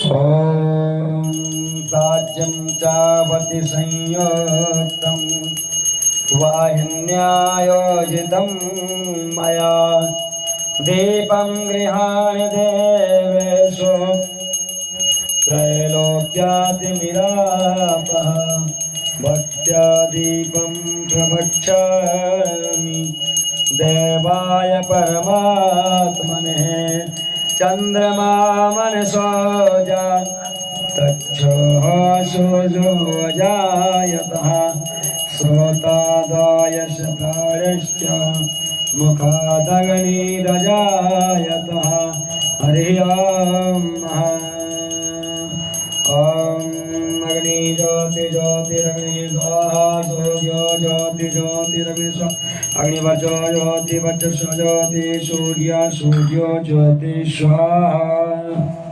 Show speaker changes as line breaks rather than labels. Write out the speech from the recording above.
ॐ प्राज्यं चावति संयुक्तं वाहिन्यायोजितं मया दीपं गृहाणि देवेषु त्रैलोक्यातिमिरापः भक्त्या दीपं प्रवक्ष्यामि देवाय परमात्मने चंद्रमा मनसो जा तक्षुषुजो जायतः श्रोतादयश प्राणश्च मुखादग्निरजायतः हरि ओम अग्नि ज्योति ज्योतिरग्नि स्वाहा सूर्यो ज्योति ज्योतिरग्नि स्वाहा अग्निवचो ज्योति वचो ज्योति सूर्य सूर्यो ज्योति स्वाहा।